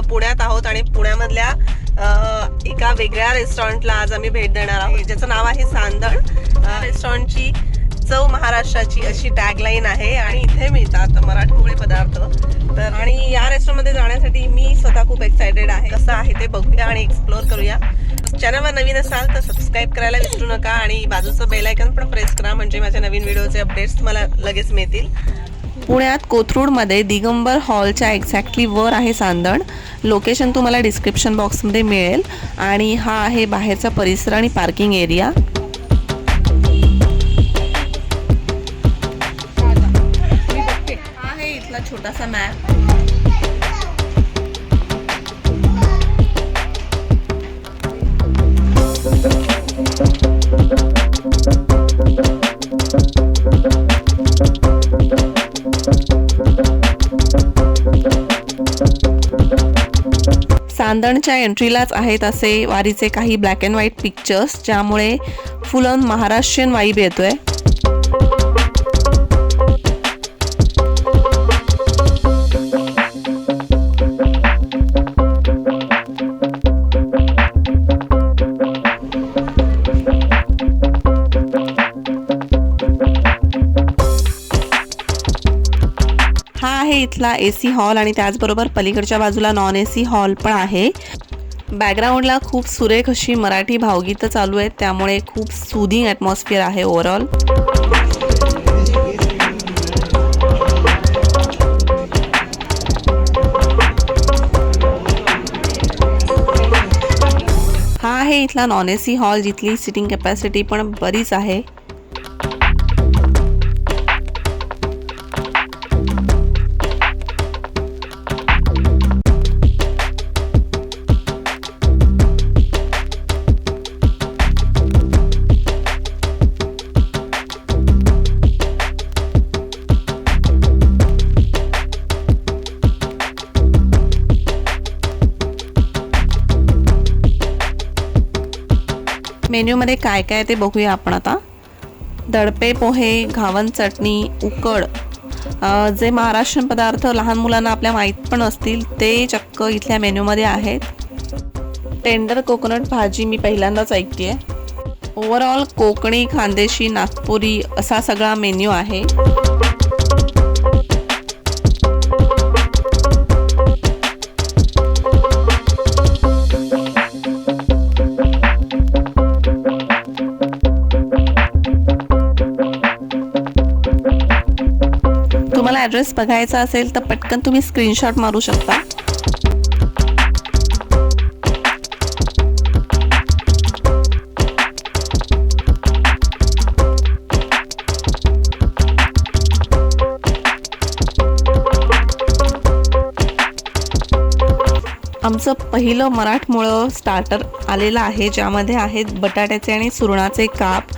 पुण्यात आहोत आणि पुण्यामधल्या एका वेगळ्या रेस्टॉरंटला आज आम्ही भेट देणार आहोत, ज्याचं नाव आहे सांदन। रेस्टॉरंटची चव महाराष्ट्राची अशी टॅगलाईन आहे आणि इथे मिळतात मराठमोळे पदार्थ। तर आणि या रेस्टॉरंटमध्ये जाण्यासाठी मी स्वतः खूप एक्साइटेड आहे। कसं आहे ते बघूया आणि एक्सप्लोर करूया। चॅनलवर नवीन असाल तर सबस्क्राईब करायला विसरू नका आणि बाजूचं बेल आयकॉन पण प्रेस करा, म्हणजे माझ्या नवीन व्हिडिओचे अपडेट्स तुम्हाला लगेच मिळतील। पुण्यात कोथरूडमध्ये दिगंबर हॉलच्या एक्झॅक्टली वर आहे सांदन। लोकेशन तुम्हाला डिस्क्रिप्शन बॉक्समध्ये मिळेल आणि हा आहे बाहेरचा परिसर आणि पार्किंग एरिया। हा आहे इथला छोटासा मॅप। सांदणच्या एंट्रीलाच आहेत असे वारीचे काही ब्लॅक अँड व्हाईट पिक्चर्स, ज्यामुळे फुल ऑन महाराष्ट्रीयन वाइब येतोय। हा आहे इथला एसी हॉल आणि त्याचबरोबर पलीकडच्या बाजूला नॉन एसी हॉल पण आहे। बॅकग्राऊंडला खूप सुरेख अशी मराठी भावगीतं चालू आहेत, त्यामुळे खूप सूदिंग ॲटमॉस्फिअर आहे ओव्हरऑल। हा आहे इथला नॉन एसी हॉल, जिथली सिटिंग कॅपॅसिटी पण बरीच आहे। मेन्यूमध्ये काय काय ते बघूया आपण आता। दडपे पोहे, घावन चटणी, उकड, जे महाराष्ट्रीयन पदार्थ लहान मुलांना आपल्या माहीत पण असतील ते चक्क इथल्या मेन्यूमध्ये आहेत। टेंडर कोकोनट भाजी मी पहिल्यांदाच ऐकतेय। ओव्हरऑल कोकणी, खानदेशी, नागपुरी असा सगळा मेन्यू आहे। तुम्हाला ॲड्रेस बघायचा असेल तर पटकन तुम्ही स्क्रीनशॉट मारू शकता। आमचं पहिलं मराठमोळं स्टार्टर आलेलं आहे, ज्यामध्ये आहेत बटाट्याचे आणि सुरणाचे काप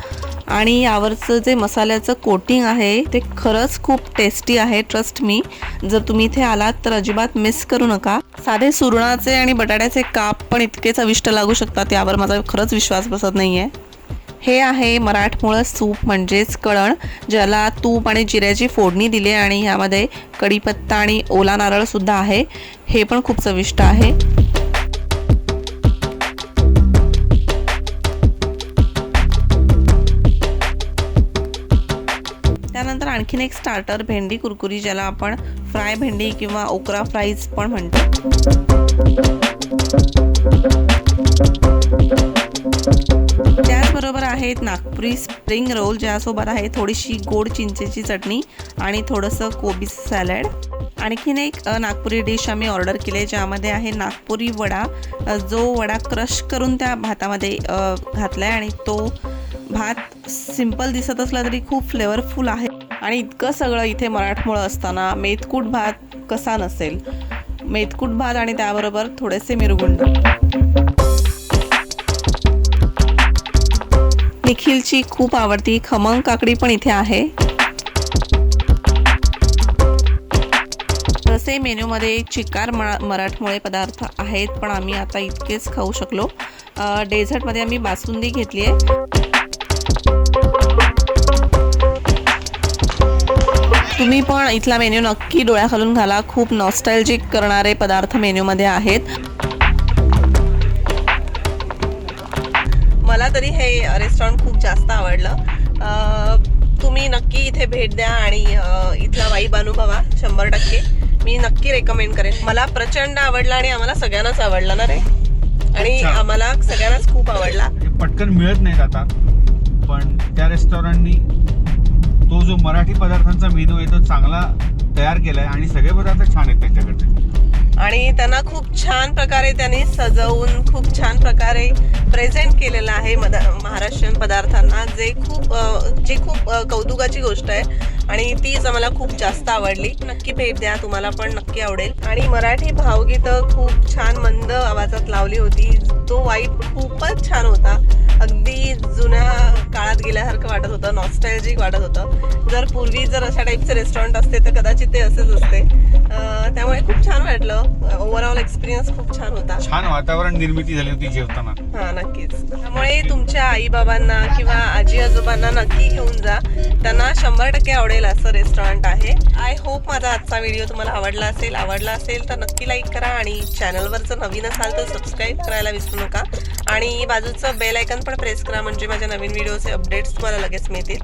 आणि यावरचं जे मसाल्याचं कोटिंग आहे ते खरंच खूप टेस्टी आहे। ट्रस्ट मी, जर तुम्ही इथे आलात तर अजिबात मिस करू नका। साधे सुरणाचे आणि बटाट्याचे काप पण इतके चविष्ट लागू शकतात, यावर माझा खरंच विश्वास बसत नाही आहे। हे आहे मराठमोळं सूप म्हणजेच कळण, ज्याला तूप आणि जिऱ्याची फोडणी दिली आणि ह्यामध्ये कढीपत्ता आणि ओला नारळसुद्धा आहे। हे पण खूप चविष्ट आहे। त्यानंतर आणखीन एक स्टार्टर भेंडी कुरकुरी, ज्याला आपण फ्राय भेंडी किंवा ओकरा फ्राईज पण म्हणतो। त्याचबरोबर आहेत नागपुरी स्प्रिंग रोल, ज्यासोबत आहे थोडीशी गोड चिंचेची चटणी आणि थोडंसं कोबी सॅलड। आणखीन एक नागपुरी डिश आम्ही ऑर्डर केली, ज्यामध्ये आहे नागपुरी वडा, जो वडा क्रश करून त्या भातामध्ये घातला आहे आणि तो भात सिंपल दिसत असला तरी खूप फ्लेवरफुल आहे। आणि इतकं सगळं इथे मराठमोळं असताना मेथकूट भात कसा नसेल। मेथकूट भात आणि त्याबरोबर थोडेसे मिरगुंड। निखिलची खूप आवडती खमंग काकडी पण इथे आहे। तसे मेन्यूमध्ये चिकार मराठमोळे पदार्थ आहेत, पण आम्ही आता इतकेच खाऊ शकलो। डेझर्टमध्ये आम्ही बासुंदी घेतली आहे। तुम्ही पण इथला मेन्यू नक्की डोळ्याखालून घाला. खूप नॉस्टॅल्जिक करणारे पदार्थ मेन्यूमध्ये आहेत. मला तरी हे रेस्टॉरंट खूप जास्त आवडलं. तुम्ही नक्की इथे भेट द्या आणि इथला वाईब अनुभवा 100%. मी नक्की रेकमेंड करेन. मला प्रचंड आवडला आणि आम्हाला सगळ्यांनाच आवडला ना रे. आणि आम्हाला सगळ्यांनाच खूप आवडला. पटकन मिळत नाहीत आता, पण त्या रेस्टॉरंटनी तो जो मराठी पदार्थांचा मेनू आहे तो चांगला तयार केलाय आणि सगळे पदार्थ छान आहेत त्यांच्याकडचे. आणि त्यांना खूप छान प्रकारे त्यांनी सजवून खूप छान प्रकारे प्रेझेंट केलेलं आहे महाराष्ट्रीयन पदार्थांना, जे खूप कौतुकाची गोष्ट आहे आणि तीच आम्हाला खूप जास्त आवडली. नक्की भेट द्या, तुम्हाला पण नक्की आवडेल. आणि मराठी भावगीतं खूप छान मंद आवाजात लावली होती. तो वाईब खूपच छान होता. अगदी जुन्या काळात गेल्यासारखं वाटत होतं, नॉस्टॅल्जिक वाटत होतं. जर पूर्वी जर अशा टाईपचे रेस्टॉरंट असते तर कदाचित ते असेच असते. त्यामुळे खूप छान वाटलं. ओव्हरऑल एक्सपिरियन्स खूप छान होता. छान वातावरण निर्मिती झाली होती जेवताना. हा नक्कीच. त्यामुळे तुमच्या आई बाबांना किंवा आजी आजोबांना नक्की घेऊन जा. त्यांना 100% आवडेल असं रेस्टॉरंट आहे. आय होप माझा आजचा व्हिडिओ तुम्हाला आवडला असेल तर नक्की लाईक करा आणि चॅनलवर जर नवीन असाल तर सबस्क्राईब करायला विसरू नका. आणि बाजूचं बेल आयकन पण प्रेस करा, म्हणजे माझ्या नवीन व्हिडिओचे अपडेट्स तुम्हाला लगेच मिळतील.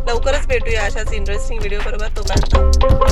लवकरच भेटूया अशाच इंटरेस्टिंग व्हिडिओ बरोबर. तोपर्यंत